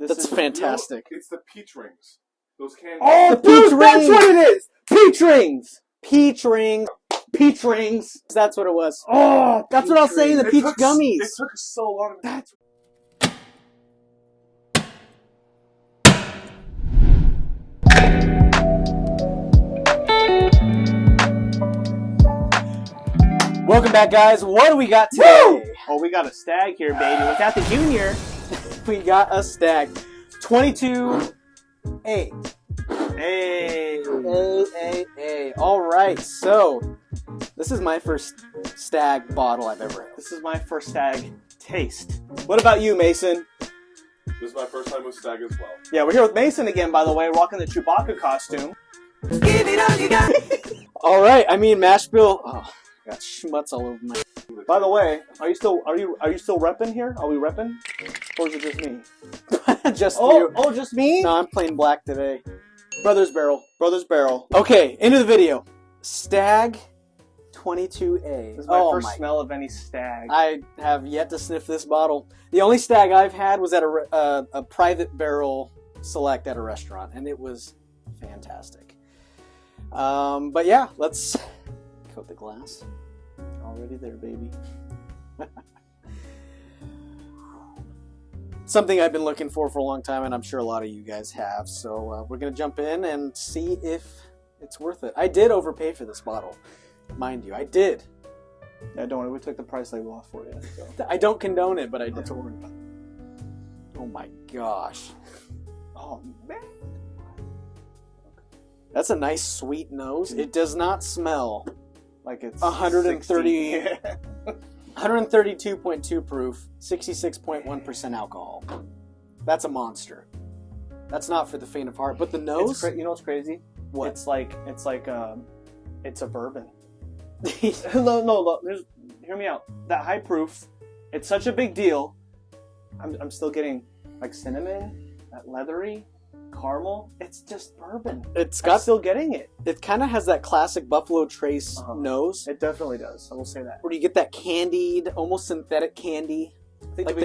That's fantastic. It's the peach rings. Those candy. Oh, Dude, that's what it is! Peach rings! Peach rings. Peach rings! That's what it was. Oh, That's what I was saying, the peach gummies. It took so long. That's... Welcome back, guys. What do we got today? Woo! Oh, we got a Stagg here, baby. Without the junior. We got a Stagg. 22A. Hey. A. All right, so this is my first Stagg bottle I've ever had. This is my first Stagg taste. What about you, Mason? This is my first time with Stagg as well. Yeah, we're here with Mason again, by the way, rocking the Chewbacca costume. Give it all you got. All right, I mean mash bill. Oh, I got schmutz all over my. By the way, are you still repping here? Are we repping? Or is it just me? Just you. Oh, just me? No, I'm plain black today. Brothers Barrel. Brothers Barrel. Okay, into the video. Stagg 22A. This is my first smell of any Stagg. I have yet to sniff this bottle. The only Stagg I've had was at a private barrel select at a restaurant, and it was fantastic. But yeah, let's coat the glass. Already there, baby. Something I've been looking for a long time, and I'm sure a lot of you guys have. So we're going to jump in and see if it's worth it. I did overpay for this bottle. Mind you, I did. Yeah, don't worry. We took the price label off for you. So. I don't condone it, but I did. That's what we're about. Oh my gosh. Oh, man. That's a nice sweet nose. It does not smell Like it's 130, 132.2 proof, 66.1% alcohol. That's a monster. That's not for the faint of heart. But the nose, you know what's crazy? What? It's a bourbon. No. Hear me out. That high proof, it's such a big deal. I'm still getting like cinnamon, that leathery, caramel. It's just bourbon. I'm still getting it. It kind of has that classic Buffalo Trace nose. It definitely does. I will say that. Where you get that candied, almost synthetic candy. I think Like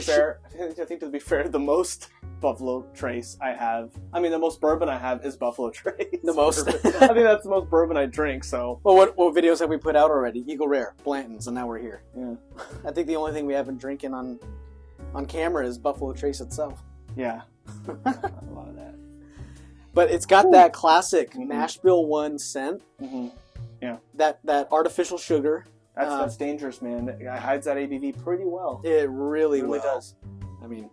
to be fair, the most Buffalo Trace I have. I mean, the most bourbon I have is Buffalo Trace. The most. I think that's the most bourbon I drink. So. Well, what videos have we put out already? Eagle Rare, Blanton's, and now we're here. Yeah. I think the only thing we haven't drinking on camera is Buffalo Trace itself. Yeah. A lot of that. But it's got that classic mash bill 1 scent. Mm-hmm. Yeah. That artificial sugar. That's dangerous, man. It hides that ABV pretty well. It really It really will. does. I mean,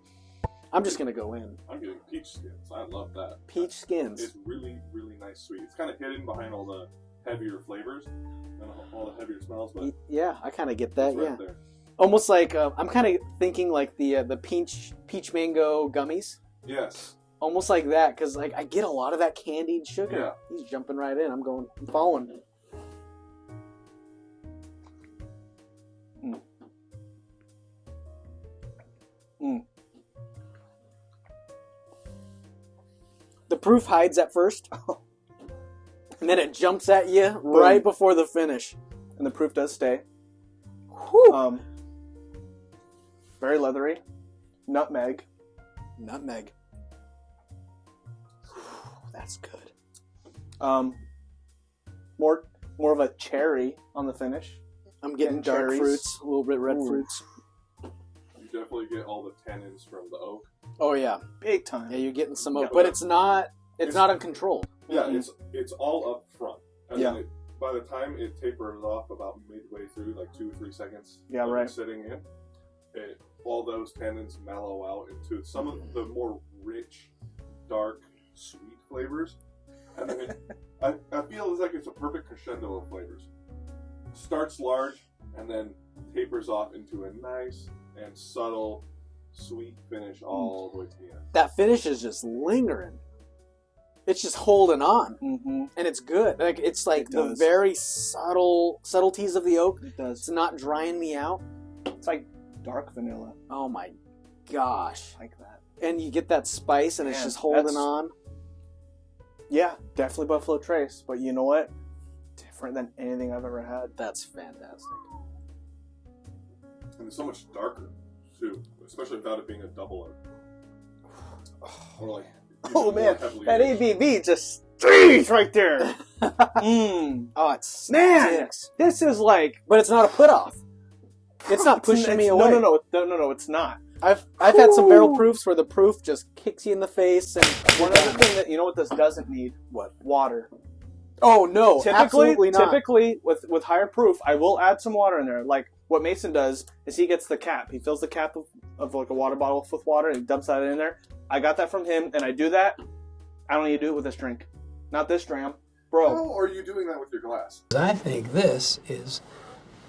I'm just gonna go in. I'm getting peach skins. I love that. Peach skins. It's really, really nice sweet. It's kind of hidden behind all the heavier flavors and all the heavier smells, but Yeah, I kind of get that. it's right Yeah, there. almost like I'm kind of thinking like the peach mango gummies. Yes. Almost like that, because like I get a lot of that candied sugar. Yeah. He's jumping right in. I'm following. The proof hides at first, and then it jumps at you right before the finish. And the proof does stay. Whew. Very leathery. Nutmeg. Nutmeg. That's good. More of a cherry on the finish. I'm getting And dark cherries. fruits, a little bit red Ooh. fruits. You definitely get all the tannins from the oak. Oh yeah, Big time. yeah. You're getting some oak, Yeah, but yeah. it's not uncontrolled. Yeah, Mhm. it's all up front. And Yeah. then by the time it tapers off about midway through, like 2 or 3 seconds Yeah, of right. sitting in, all those tannins mellow out into some of the more rich, dark, sweet flavors. And then I feel like it's a perfect crescendo of flavors. Starts large and then tapers off into a nice and subtle, sweet finish all the way to the end. That finish is just lingering. It's just holding on, Mm-hmm. and it's good. Like it's like It the does. very subtleties of the oak. It does. It's not drying me out. It's like dark vanilla. Oh my gosh! Like that. And you get that spice, and it's Man, just holding that's- on. Yeah, definitely Buffalo Trace. But you know what? Different than anything I've ever had. That's fantastic. And it's so much darker, too, especially without it being a double oak. Totally. Oh man, Heavily that aged. ABV just stays right there. Mmm. Oh, it's Man, sticks. this is like. But it's not a put off. It's not pushing me away. No, it's not. I've had some barrel proofs where the proof just kicks you in the face and One other thing that you know what this doesn't need? What? Water. Oh no, absolutely not. Typically, with higher proof, I will add some water in there. Like what Mason does is he gets the cap. He fills the cap of like a water bottle with water and he dumps that in there. I got that from him, and I do that. I don't need to do it with this drink. Not this dram. Bro. How are you doing that with your glass? I think this is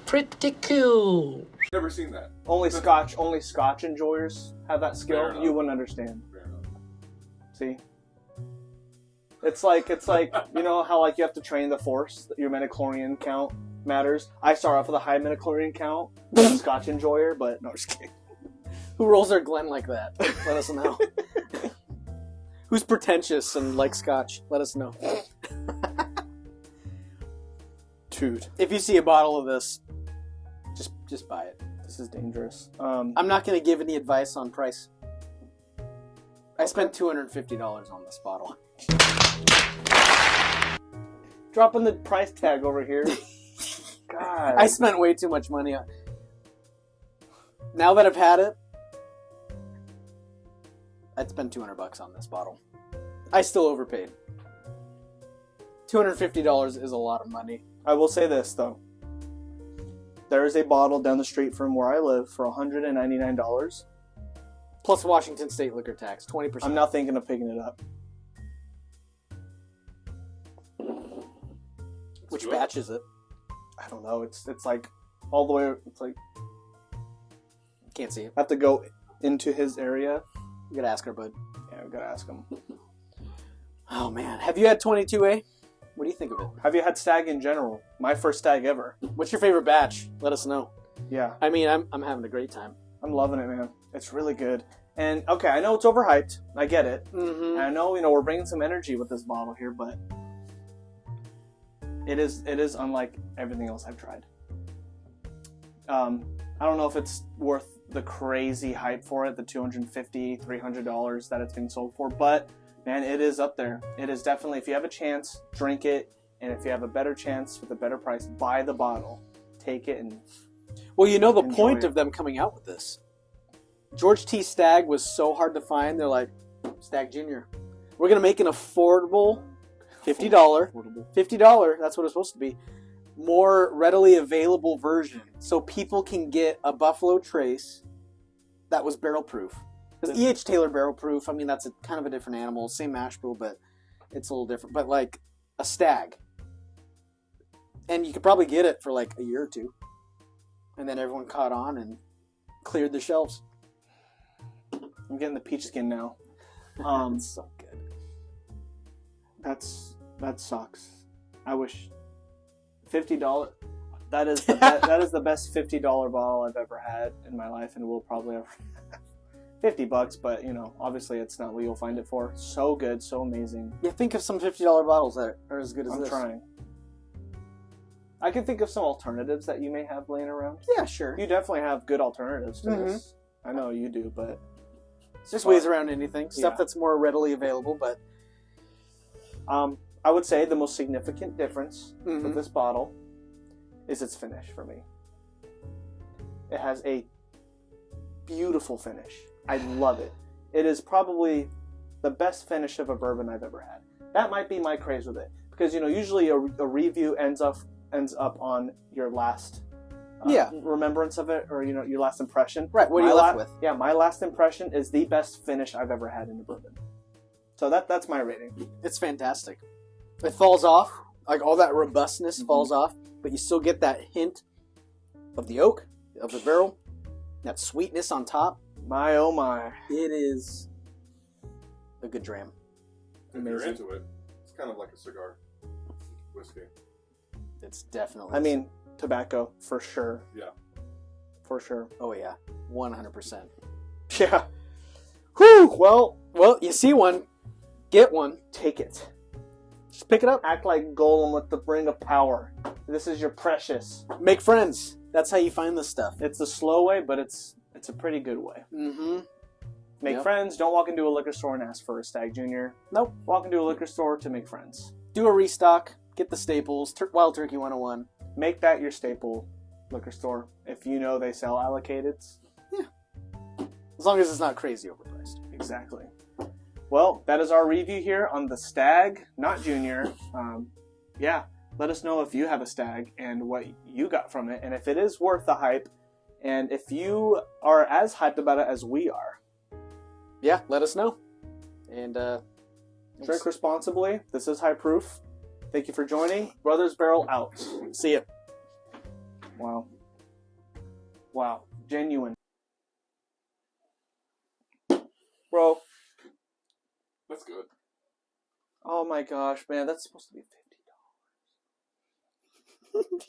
pretty cool. Never seen that. Only Scotch enjoyers have that Fair skill. enough. You wouldn't understand. Fair enough. See? It's like you know how like you have to train the force, your metachlorian count matters. I start off with a high metachlorian count, I'm a Scotch enjoyer, but no, just kidding. Who rolls their Glen like that? Let us know. Who's pretentious and likes Scotch? Let us know. Dude, If you see a bottle of this, just buy it. this is dangerous. I'm not going to give any advice on price. I spent $250 on this bottle. Dropping the price tag over here. God. I spent way too much money on. Now that I've had it, I'd spend $200 on this bottle. I still overpaid. $250 is a lot of money. I will say this though. There is a bottle down the street from where I live for $199. Plus Washington State liquor tax, 20%. I'm not thinking of picking it up. Which good. batch is it? I don't know. It's like all the way. It's like Can't see it. I have to go into his area. We gotta ask our bud. Yeah, we gotta ask him. Oh man, have you had 22A? What do you think of it? Have you had Stagg in general? My first Stagg ever. What's your favorite batch? Let us know. Yeah, I mean, I'm having a great time. I'm loving it, man. It's really good. And okay, I know it's overhyped. I get it. Mm-hmm. And I know we're bringing some energy with this bottle here, but it is unlike everything else I've tried. I don't know if it's worth the crazy hype for it, the $250, $300 that it's being sold for, but man, it is up there. It is definitely, if you have a chance, drink it, and if you have a better chance with a better price, buy the bottle. Take it and Well, you know the Enjoy point it. of them coming out with this. George T. Stagg was so hard to find. They're like, Stagg Jr. We're gonna make an affordable $50. That's what it's supposed to be. More readily available version, so people can get a Buffalo Trace that was barrel proof. Because E.H. Taylor barrel proof, I mean, that's a kind of a different animal, same mash bill, but it's a little different. But like a Stagg, and you could probably get it for like a year or two, and then everyone caught on and cleared the shelves. I'm getting the peach skin now. It's so good. That sucks. I wish $50. That is the that is the best $50 bottle I've ever had in my life, and will probably ever have. $50, but obviously it's not what you'll find it for. So good, so amazing. Yeah, think of some $50 bottles that are as good as I'm this. trying. I can think of some alternatives that you may have laying around. Yeah, sure. You definitely have good alternatives to Mhm. this. I know you do, but There's ways around anything. Stuff Yeah. that's more readily available, but I would say the most significant difference Mhm. with this bottle is its finish for me. It has a beautiful finish. I love it. It is probably the best finish of a bourbon I've ever had. That might be my craze with it, because usually a review ends up on your last remembrance of it, or your last impression. right, what are you left with? Yeah, my last impression is the best finish I've ever had in a bourbon. So that's my rating. It's fantastic. It falls off, like all that robustness Mm-hmm. falls off, but you still get that hint of the oak, of the barrel, that sweetness on top. My oh my. It is a good dram. If you're Amazing. into it, it's kind of like a cigar whiskey. It's definitely. I mean, tobacco for sure. Yeah. For sure. oh yeah, 100%. Yeah. Whew. Well, you see one, get one. Take it. Just pick it up. Act like Golem with the ring of power. This is your precious. Make friends. That's how you find this stuff. It's a slow way, but it's a pretty good way. Mm-hmm. Make Yep. friends. Don't walk into a liquor store and ask for a Stagg Junior. Nope. Walk into a liquor store to make friends. Do a restock. Get the staples. Wild Turkey 101. Make that your staple liquor store. If you know they sell allocateds. As long as it's not crazy overpriced. Exactly. Well, that is our review here on the Stagg, not Junior. Yeah, let us know if you have a Stagg and what you got from it, and if it is worth the hype, and if you are as hyped about it as we are. Yeah, let us know. And Drink responsibly. This is High Proof. Thank you for joining. Brothers Barrel out. see ya. Wow. Wow. Genuine. Bro. That's good. Oh my gosh, man. That's supposed to be $50.